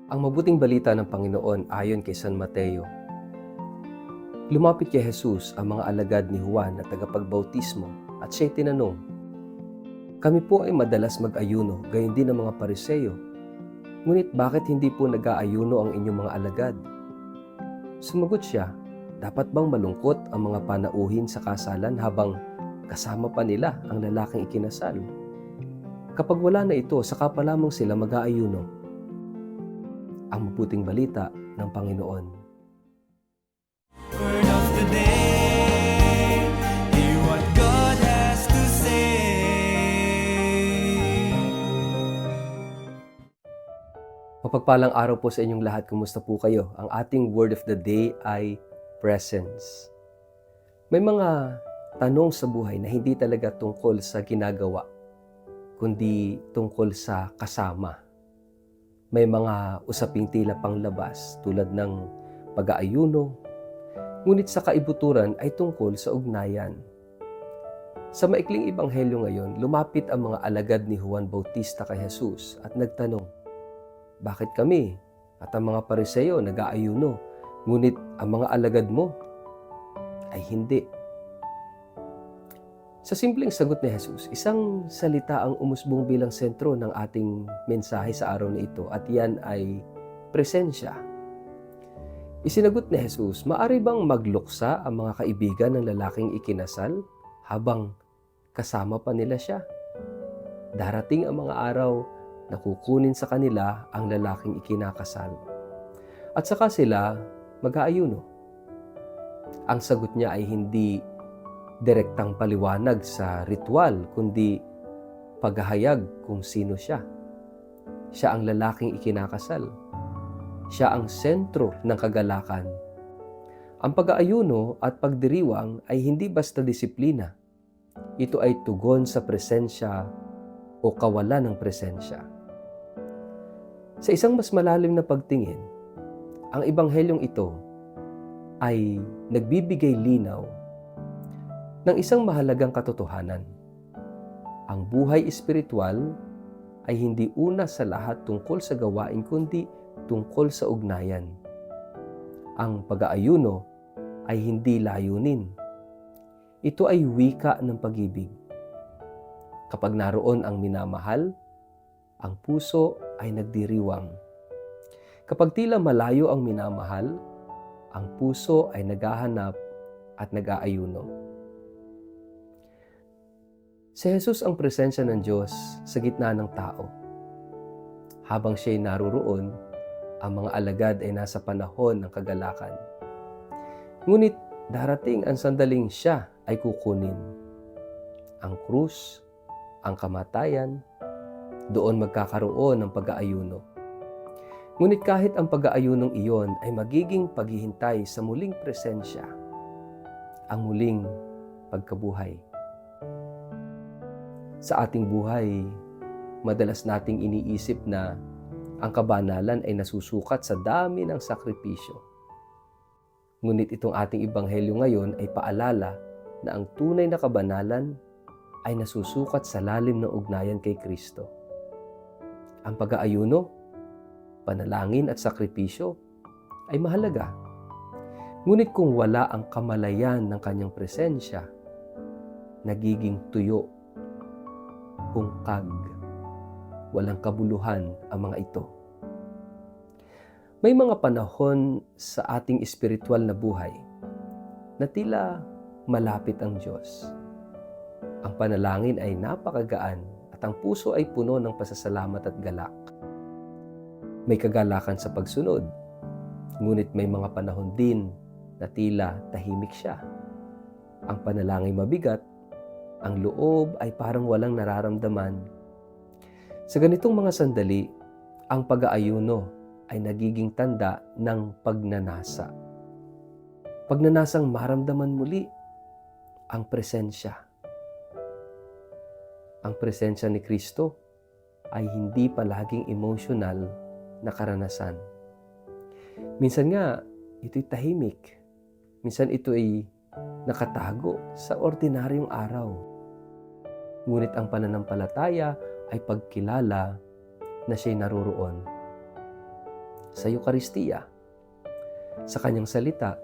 Ang mabuting balita ng Panginoon ayon kay San Mateo. Lumapit kay Jesus ang mga alagad ni Juan na tagapagbautismo at siya'y tinanong, "Kami po ay madalas mag-ayuno, gayon din ang mga Pariseo. Ngunit bakit hindi po nag-aayuno ang inyong mga alagad?" Sumagot siya, "Dapat bang malungkot ang mga panauhin sa kasalan habang kasama pa nila ang lalaking ikinasal? Kapag wala na ito, saka pa lamang sila mag-aayuno." Ang mabuting balita ng Panginoon. Word of the day, hear what God has to say. Mapagpalang araw po sa inyong lahat. Kumusta po kayo? Ang ating word of the day ay presence. May mga tanong sa buhay na hindi talaga tungkol sa ginagawa, kundi tungkol sa kasama. May mga usaping tila panglabas tulad ng pag-aayuno, ngunit sa kaibuturan ay tungkol sa ugnayan. Sa maikling ebanghelyo ngayon, lumapit ang mga alagad ni Juan Bautista kay Jesus at nagtanong, "Bakit kami at ang mga Pariseo nag-aayuno, ngunit ang mga alagad mo ay hindi?" Sa simpleng sagot ni Jesus, isang salita ang umusbong bilang sentro ng ating mensahe sa araw na ito at yan ay presensya. Isinagot ni Jesus, "Maari bang magluksa ang mga kaibigan ng lalaking ikinasal habang kasama pa nila siya? Darating ang mga araw na kukunin sa kanila ang lalaking ikinakasal. At saka sila mag-aayuno." Ang sagot niya ay hindi direktang paliwanag sa ritual, kundi paghahayag kung sino siya. Siya ang lalaking ikinakasal. Siya ang sentro ng kagalakan. Ang pag-aayuno at pagdiriwang ay hindi basta disiplina. Ito ay tugon sa presensya o kawalan ng presensya. Sa isang mas malalim na pagtingin, ang ebanghelyong ito ay nagbibigay linaw ng isang mahalagang katotohanan. Ang buhay espiritual ay hindi una sa lahat tungkol sa gawain kundi tungkol sa ugnayan. Ang pag-aayuno ay hindi layunin. Ito ay wika ng pag-ibig. Kapag naroon ang minamahal, ang puso ay nagdiriwang. Kapag tila malayo ang minamahal, ang puso ay naghahanap at nag-aayuno. Si Jesus ang presensya ng Diyos sa gitna ng tao. Habang siya'y naroroon, ang mga alagad ay nasa panahon ng kagalakan. Ngunit darating ang sandaling siya ay kukunin. Ang krus, ang kamatayan, doon magkakaroon ng pag-aayuno. Ngunit kahit ang pag-aayunong iyon ay magiging paghihintay sa muling presensya, ang muling pagkabuhay. Sa ating buhay, madalas nating iniisip na ang kabanalan ay nasusukat sa dami ng sakripisyo. Ngunit itong ating ebanghelyo ngayon ay paalala na ang tunay na kabanalan ay nasusukat sa lalim ng ugnayan kay Kristo. Ang pag-aayuno, panalangin at sakripisyo ay mahalaga. Ngunit kung wala ang kamalayan ng kanyang presensya, nagiging tuyo, hungkag, walang kabuluhan ang mga ito. May mga panahon sa ating espiritual na buhay na tila malapit ang Diyos. Ang panalangin ay napakagaan at ang puso ay puno ng pasasalamat at galak. May kagalakan sa pagsunod, ngunit may mga panahon din na tila tahimik siya. Ang panalangin mabigat, ang loob ay parang walang nararamdaman. Sa ganitong mga sandali, ang pag-aayuno ay nagiging tanda ng pagnanasa. Pagnanasang maramdaman muli ang presensya. Ang presensya ni Kristo ay hindi palaging emotional na karanasan. Minsan nga, ito'y tahimik. Minsan ito ay nakatago sa ordinaryong araw. Ngunit ang pananampalataya ay pagkilala na siya'y naroroon. sa Eukaristiya, sa kanyang salita,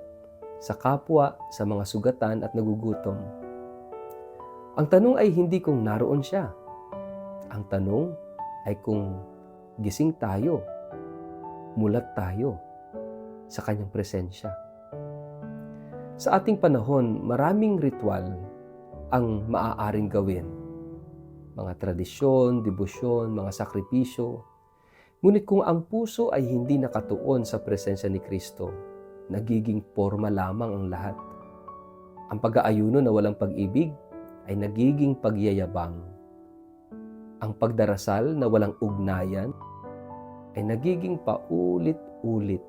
sa kapwa, sa mga sugatan at nagugutom. Ang tanong ay hindi kung naroon siya. Ang tanong ay kung gising tayo, mulat tayo sa kanyang presensya. Sa ating panahon, maraming ritual ang maaaring gawin. Mga tradisyon, debosyon, mga sakripisyo. Ngunit kung ang puso ay hindi nakatuon sa presensya ni Kristo, nagiging forma lamang ang lahat. Ang pag-aayuno na walang pag-ibig ay nagiging pagyayabang. Ang pagdarasal na walang ugnayan ay nagiging paulit-ulit.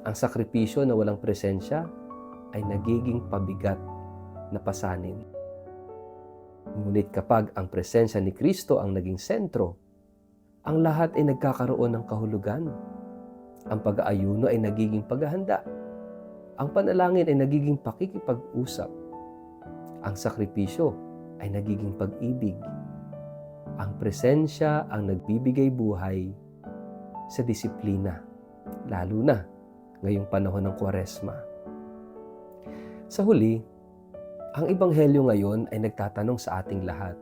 Ang sakripisyo na walang presensya ay nagiging pabigat na pasanin. Ngunit kapag ang presensya ni Kristo ang naging sentro, ang lahat ay nagkakaroon ng kahulugan. Ang pag-aayuno ay nagiging paghahanda. Ang panalangin ay nagiging pakikipag-usap. Ang sakripisyo ay nagiging pag-ibig. Ang presensya ang nagbibigay buhay sa disiplina, lalo na ngayong panahon ng Kwaresma. Sa huli, ang Ebanghelyo ngayon ay nagtatanong sa ating lahat,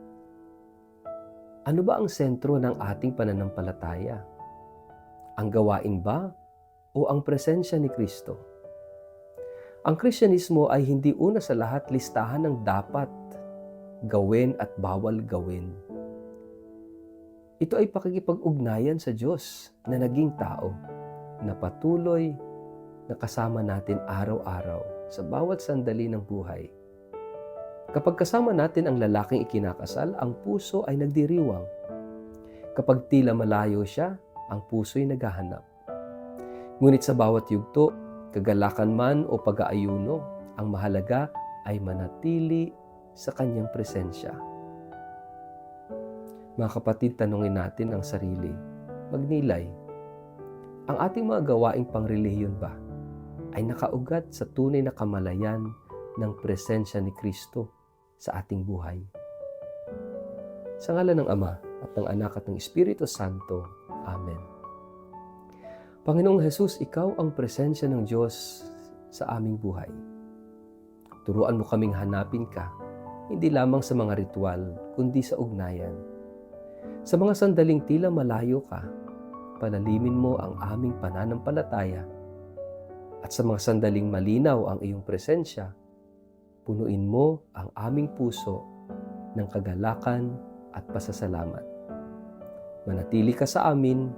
ano ba ang sentro ng ating pananampalataya? Ang gawain ba o ang presensya ni Kristo? Ang Kristyanismo ay hindi una sa lahat listahan ng dapat gawin at bawal gawin. Ito ay pakikipag-ugnayan sa Diyos na naging tao, na patuloy na kasama natin araw-araw sa bawat sandali ng buhay. Kapag kasama natin ang lalaking ikinakasal, ang puso ay nagdiriwang. Kapag tila malayo siya, ang puso'y naghahanap. Ngunit sa bawat yugto, kagalakan man o pag-aayuno, ang mahalaga ay manatili sa kanyang presensya. Mga kapatid, tanungin natin ang sarili. Magnilay. Ang ating mga gawaing pangrelihiyon ba ay nakaugat sa tunay na kamalayan ng presensya ni Kristo sa ating buhay? Sa ngalan ng Ama at ng Anak at ng Espiritu Santo. Amen. Panginoong Hesus, Ikaw ang presensya ng Diyos sa aming buhay. Turuan mo kaming hanapin Ka, hindi lamang sa mga ritual, kundi sa ugnayan. Sa mga sandaling tila malayo Ka, palalimin mo ang aming pananampalataya. At sa mga sandaling malinaw ang iyong presensya, punuin mo ang aming puso ng kagalakan at pasasalamat. Manatili Ka sa amin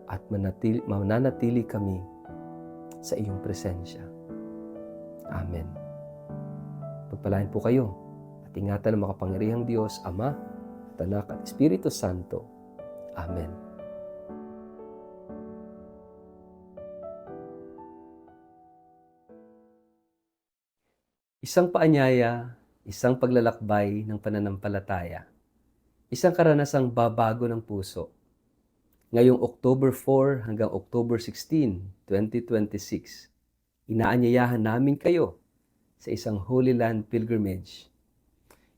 at mananatili kami sa iyong presensya. Amen. Pagpalain po kayo at ingatan ng makapangyarihang Diyos, Ama, at Anak at Espiritu Santo. Amen. Isang paanyaya, isang paglalakbay ng pananampalataya, isang karanasang babago ng puso. Ngayong October 4 hanggang October 16, 2026, inaanyayahan namin kayo sa isang Holy Land Pilgrimage.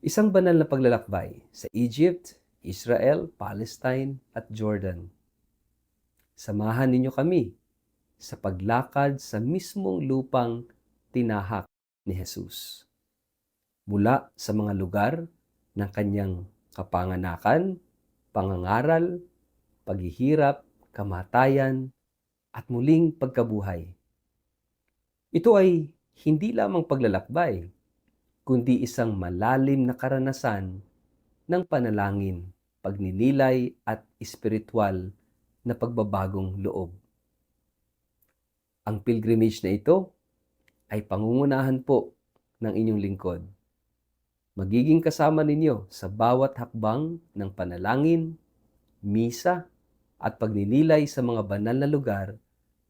Isang banal na paglalakbay sa Egypt, Israel, Palestine at Jordan. Samahan ninyo kami sa paglakad sa mismong lupang tinahak ni Jesus. Mula sa mga lugar ng kanyang kapanganakan, pangangaral, paghihirap, kamatayan, at muling pagkabuhay. Ito ay hindi lamang paglalakbay, kundi isang malalim na karanasan ng panalangin, pagninilay at espiritual na pagbabagong loob. Ang pilgrimage na ito ay pangungunahan po ng inyong lingkod. Magiging kasama ninyo sa bawat hakbang ng panalangin, misa, at pagninilay sa mga banal na lugar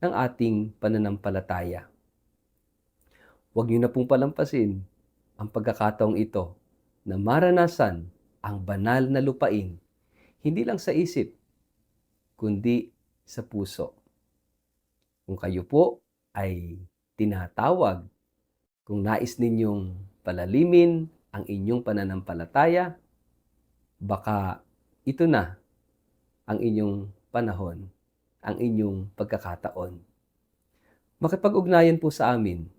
ng ating pananampalataya. Huwag niyo na pong palampasin ang pagkakataong ito na maranasan ang banal na lupain, hindi lang sa isip, kundi sa puso. Kung kayo po ay tinatawag, kung nais ninyong palalimin ang inyong pananampalataya, baka ito na ang inyong panahon. ang inyong pagkakataon. Makipag-ugnayan po sa amin.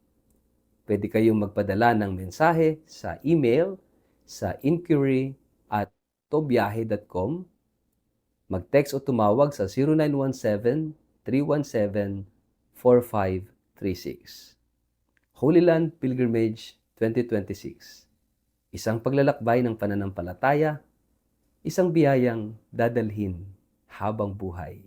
Pwede kayong magpadala ng mensahe sa email sa inquiry@tobiyahe.com, mag-text o tumawag sa 0917-317-4536. Holy Land Pilgrimage 2026. Isang paglalakbay ng pananampalataya, isang biyayang dadalhin habang buhay.